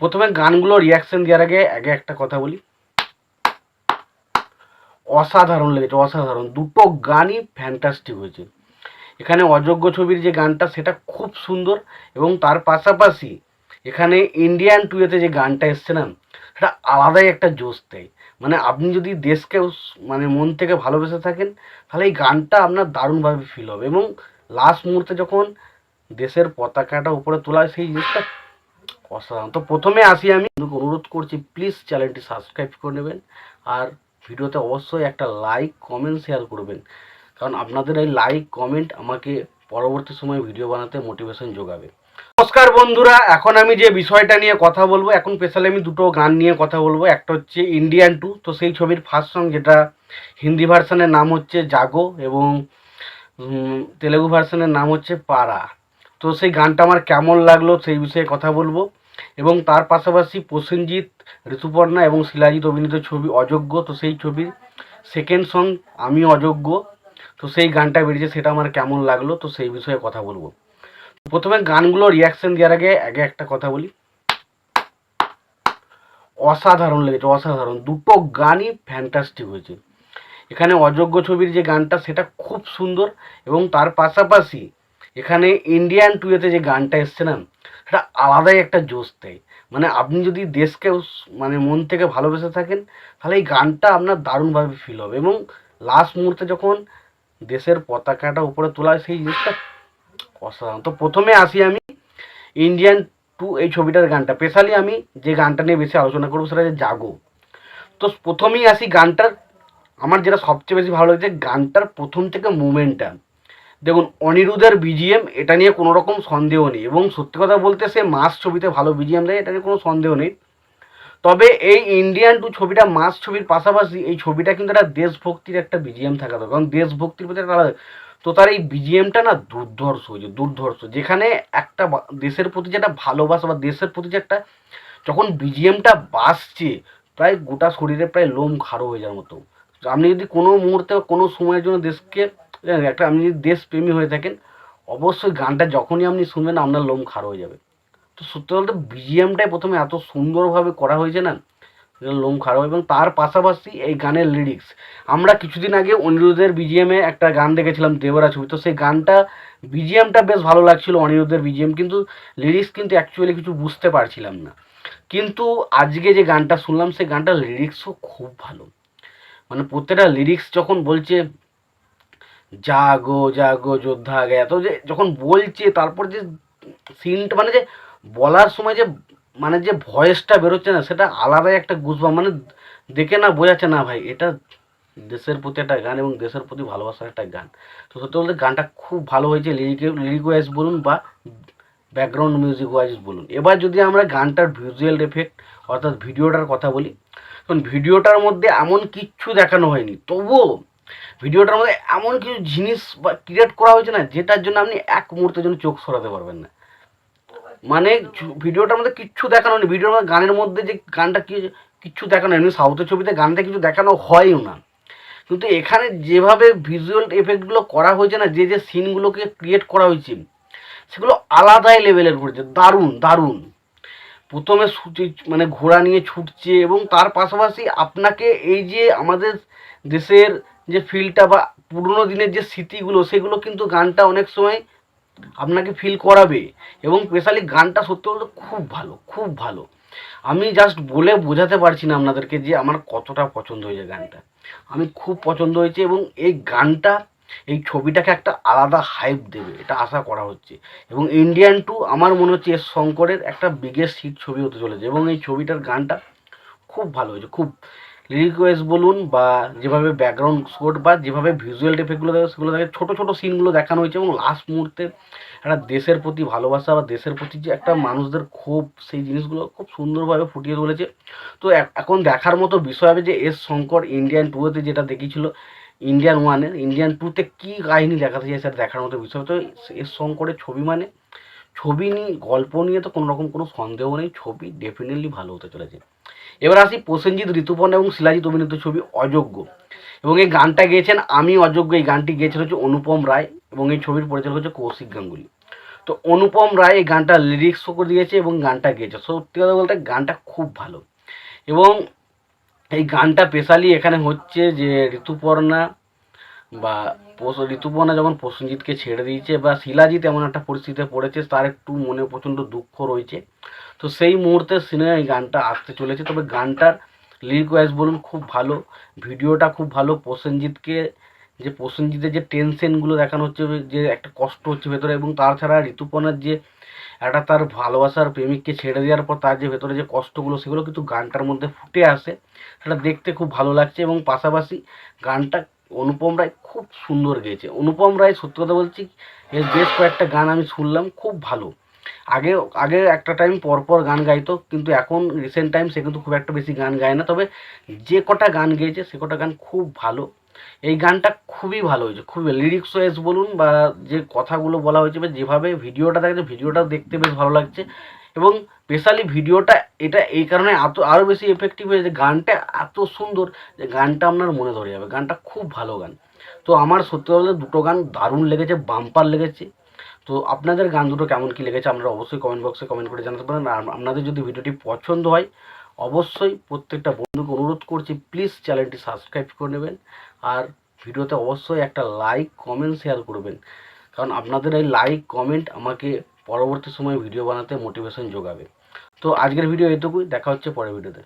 প্রথমে গানগুলো রিয়াকশন দেওয়ার আগে আগে একটা কথা বলি, অসাধারণ লেগেছে, অসাধারণ। দুটো গানই ফ্যান্টাস্টিক হয়েছে। এখানে অযোগ্য ছবির যে গানটা সেটা খুব সুন্দর, এবং তার পাশাপাশি এখানে ইন্ডিয়ান টুয়েতে যে গানটা এসছে না, সেটা আলাদাই একটা জোশ দেয়। মানে আপনি যদি দেশকে মানে মন থেকে ভালোবেসে থাকেন, তাহলে এই গানটা আপনার দারুণভাবে ফিল হবে। এবং লাস্ট মুহূর্তে যখন দেশের পতাকাটা উপরে তোলা হয়, সেই জিনিসটা অসাধারণ। তো প্রথমে আসি, আমি অনুরোধ করছি প্লিজ চ্যানেলটি সাবস্ক্রাইব করে নেবেন, আর ভিডিওতে অবশ্যই একটা লাইক কমেন্ট শেয়ার করবেন, কারণ আপনাদের এই লাইক কমেন্ট আমাকে পরবর্তী সময় ভিডিও বানাতে মোটিভেশন যোগাবে। নমস্কার বন্ধুরা, এখন আমি যে বিষয়টা নিয়ে কথা বলবো, এখন স্পেশালি আমি দুটো গান নিয়ে কথা বলবো। একটা হচ্ছে ইন্ডিয়ান টু, তো সেই ছবির ফার্স্ট সং, যেটা হিন্দি ভার্সানের নাম হচ্ছে জাগো, এবং তেলেগু ভার্সানের নাম হচ্ছে পারা। তো সেই গানটা আমার কেমন লাগলো সেই বিষয়ে কথা বলবো। এবং তার পাশাপাশি প্রসেনজিৎ, ঋতুপর্ণা এবং শিলাজিৎ অভিনীত ছবি অযোগ্য, তো সেই ছবির সেকেন্ড সং আমি অযোগ্য, তো সেই গানটা বেরিয়েছে, সেটা আমার কেমন লাগলো তো সেই বিষয়ে কথা বলবো। প্রথমে গানগুলো রিয়াকশন দেওয়ার আগে আগে একটা কথা বলি, অসাধারণ লেগেছে, অসাধারণ। দুটো গানই ফ্যান্টাস্টিক হয়েছে। এখানে অযোগ্য ছবির যে গানটা সেটা খুব সুন্দর, এবং তার পাশাপাশি এখানে ইন্ডিয়ান টুয়েতে যে গানটা এসছে না, সেটা আলাদাই একটা জোশ দেয়। মানে আপনি যদি দেশকে মানে মন থেকে ভালোবেসে থাকেন, তাহলে এই গানটা আপনার দারুণভাবে ফিল হবে। এবং লাস্ট মুহূর্তে যখন দেশের পতাকাটা উপরে তোলা হয়, সেই জিনিসটা অসাধারণ। তো প্রথমে আসি আমি ইন্ডিয়ান টু এই ছবিটার গানটা, স্পেশালি আমি যে গানটা নিয়ে বেশি আলোচনা করবো সেটা হচ্ছে জাগো। তো প্রথমেই আসি গানটার, আমার যেটা সবচেয়ে বেশি ভালো লাগছে গানটার প্রথম থেকে মুভমেন্টটা। দেখুন, অনিরুদ্ধের বিজিএম, এটা নিয়ে কোনো রকম সন্দেহ নেই, এবং সত্যি কথা বলতে সে মাস ছবিতে ভালো বিজিএম দেয়, এটা নিয়ে কোনো সন্দেহ নেই। তবে এই ইন্ডিয়ান টু ছবিটা মাস ছবির পাশাপাশি এই ছবিটা কিন্তু একটা দেশভক্তির একটা বিজিএম থাকা দরকার, কারণ দেশভক্তির প্রতি একটা আলাদা। তো তার এই বিজিএমটা না দুর্ধর্ষ হয়েছে, দুর্ধর্ষ। যেখানে একটা দেশের প্রতি যেটা ভালোবাসা বা দেশের প্রতি যে একটা, যখন বিজিএমটা বাজছে, প্রায় গোটা শরীরে প্রায় লোম খাড়ো হয়ে যাওয়ার মতো। আপনি যদি কোনো মুহূর্তে কোনো সময়ের জন্য দেশকে একটা, আপনি যদি দেশপ্রেমী হয়ে থাকেন, অবশ্যই গানটা যখনই আপনি শুনবেন আপনার লোম খাড়ো হয়ে যাবে। তো সত্যি বলতে বিজিএমটাই প্রথমে এত সুন্দরভাবে করা হয়েছে না, লোম খারাপ। এবং তার পাশাপাশি এই গানের লিরিক্স, আমরা কিছুদিন আগে অনিরুদ্ধের বিজিএমে একটা গান দেখেছিলাম দেবরা ছবি, তো সেই গানটা বিজিএমটা বেশ ভালো লাগছিল অনিরুদ্ধের বিজিএম, কিন্তু লিরিক্স কিন্তু অ্যাকচুয়ালি কিছু বুঝতে পারছিলাম না। কিন্তু আজকে যে গানটা শুনলাম, সেই গানটার লিরিক্সও খুব ভালো। মানে প্রত্যেকটা লিরিক্স যখন বলছে জাগো জাগো যোদ্ধা গয়া, তো যে যখন বলছে তারপর যে সিনটা, মানে যে বলার সময় যে মানে যে ভয়েসটা বেরোচ্ছে না, সেটা আলাদাই একটা গুজবাম। মানে দেখে না বোঝাচ্ছে না ভাই এটা দেশের প্রতি একটা গান এবং দেশের প্রতি ভালোবাসার একটা গান। তো সত্যি বলতে গানটা খুব ভালো হয়েছে, লিরিক ওয়াইজ বলুন বা ব্যাকগ্রাউন্ড মিউজিক ওয়াইজ বলুন। এবার যদি আমরা গানটার ভিজুয়াল এফেক্ট অর্থাৎ ভিডিওটার কথা বলি, কারণ ভিডিওটার মধ্যে এমন কিচ্ছু দেখানো হয়নি, তবুও ভিডিওটার মধ্যে এমন কিছু জিনিস বা ক্রিয়েট করা হয়েছে না, যেটার জন্য আপনি এক মুহূর্তের জন্য চোখ সরাতে পারবেন না। মানে ভিডিওটার মধ্যে কিচ্ছু দেখানো নেই, ভিডিওর মধ্যে গানের মধ্যে যে গানটা কি কিচ্ছু দেখানো, এমনি সাউথের ছবিতে গানটা কিছু দেখানো হয়ও না, কিন্তু এখানে যেভাবে ভিজুয়াল এফেক্টগুলো করা হয়েছে না, যে যে সিনগুলোকে ক্রিয়েট করা হয়েছে, সেগুলো আলাদাই লেভেলের করেছে, দারুণ দারুণ। প্রথমে মানে ঘোড়া নিয়ে ছুটছে, এবং তার পাশাপাশি আপনাকে এই যে আমাদের দেশের যে ফিলটা বা পুরনো দিনের যে স্মৃতিগুলো, সেগুলো কিন্তু গানটা অনেক সময় আপনাকে ফিল করাবে। এবং স্পেশালি গানটা সত্যি বলতে খুব ভালো, খুব ভালো। আমি জাস্ট বলে বোঝাতে পারছি না আপনাদেরকে যে আমার কতটা পছন্দ হয়েছে গানটা। আমি খুব পছন্দ হয়েছে, এবং এই গানটা এই ছবিটাকে একটা আলাদা হাইপ দেবে, এটা আশা করা হচ্ছে। এবং ইন্ডিয়ান টু আমার মনে হচ্ছে এস শঙ্করের একটা বিগেস্ট হিট ছবি হতে চলেছে, এবং এই ছবিটার গানটা খুব ভালো হয়েছে, খুব। লিরিক ওয়াইজ বলুন বা যেভাবে ব্যাকগ্রাউন্ড স্কোর বা যেভাবে ভিজুয়াল এফেক্টগুলো দেখে, সেগুলো দেখে ছোটো ছোটো সিনগুলো দেখানো হয়েছে, এবং লাস্ট মুহূর্তে একটা দেশের প্রতি ভালোবাসা বা দেশের প্রতি যে একটা মানুষদের ক্ষোভ, সেই জিনিসগুলো খুব সুন্দরভাবে ফুটিয়ে তুলেছে। তো এখন দেখার মতো বিষয় হবে যে এস শঙ্কর ইন্ডিয়ান টুতে যেটা দেখিয়েছিল ইন্ডিয়ান ওয়ানে, ইন্ডিয়ান টুতে কী কাহিনী দেখাতে চাই সেটা দেখার মতো বিষয়। তো এস শঙ্করের ছবি মানে ছবি নিয়ে, গল্প নিয়ে তো কোনো রকম কোনো সন্দেহ নেই, ছবি ডেফিনেটলি ভালো হতে চলেছে। এবার আসি প্রসেনজিৎ, ঋতুপর্ণা এবং শিলাজিৎ অভিনীত ছবি অযোগ্য, এবং এই গানটা গেয়েছেন আমি অযোগ্য, এই গানটি গেয়েছেন হচ্ছে অনুপম রায়, এবং এই ছবির পরিচালক হচ্ছে কৌশিক গাঙ্গুলি। তো অনুপম রায় এই গানটা লিরিক্সও করে দিয়েছে এবং গানটা গেয়েছে। সত্যি কথা বলতে গানটা খুব ভালো। এবং এই গানটা স্পেশালি এখানে হচ্ছে যে ঋতুপর্ণা বা ঋতুপর্ণা যখন প্রসেনজিৎকে ছেড়ে দিয়েছে বা শিলাজিৎ এমন একটা পরিস্থিতিতে পড়েছে, তার একটু মনে প্রচণ্ড দুঃখ রয়েছে। তো সেই মুহূর্তে সিনেমায় এই গানটা আসতে চলেছে। তবে গানটার লিরিক ওয়াইজ বলুন খুব ভালো, ভিডিওটা খুব ভালো। প্রসেনজিতের যে টেনশনগুলো দেখানো হচ্ছে, যে একটা কষ্ট হচ্ছে ভেতরে, এবং তাছাড়া ঋতুপর্ণার যে একটা তার ভালোবাসার প্রেমিককে ছেড়ে দেওয়ার পর তার যে ভেতরে যে কষ্টগুলো, সেগুলো কিন্তু গানটার মধ্যে ফুটে আসে। সেটা দেখতে খুব ভালো লাগছে। এবং পাশাপাশি গানটা অনুপম রায় খুব সুন্দর গেয়েছে। অনুপম রায় সত্যি কথা বলছি, এর বেশ কয়েকটা গান আমি শুনলাম, খুব ভালো। আগে আগে একটা টাইম পরপর গান গাইতো, কিন্তু এখন রিসেন্ট টাইম সে কিন্তু খুব একটা বেশি গান গায় না। তবে যে কটা গান গেয়েছে সে কটা গান খুব ভালো। এই গানটা খুবই ভালো হয়েছে, খুবই লিরিক্স ওয়াইজ বলুন বা যে কথাগুলো বলা হয়েছে বা যেভাবে ভিডিওটা দেখছে, ভিডিওটাও দেখতে বেশ ভালো লাগছে। এবং স্পেশালি ভিডিওটা এটা এই কারণে আরও বেশি এফেক্টিভ হয়েছে, গানটা এত সুন্দর যে গানটা আপনার মনে ধরে যাবে। গানটা খুব ভালো গান। তো আমার সত্যি বলতে দুটো গান দারুণ লেগেছে, বাম্পার লেগেছে। তো আপনাদের গান দুটো কেমন কী লেগেছে আপনারা অবশ্যই কমেন্ট বক্সে কমেন্ট করে জানাতে পারেন। আর আপনাদের যদি ভিডিওটি পছন্দ হয়, অবশ্যই প্রত্যেকটা বন্ধুকে অনুরোধ করছি প্লিজ চ্যানেলটি সাবস্ক্রাইব করে নেবেন। আর ভিডিওতে অবশ্যই একটা লাইক কমেন্ট শেয়ার করবেন, কারণ আপনাদের এই লাইক কমেন্ট আমাকে পরবর্তী সময় ভিডিও বানাতে মোটিভেশন যোগাবে। তো আজকের ভিডিও এটুকুই, দেখা হচ্ছে পরের ভিডিওতে।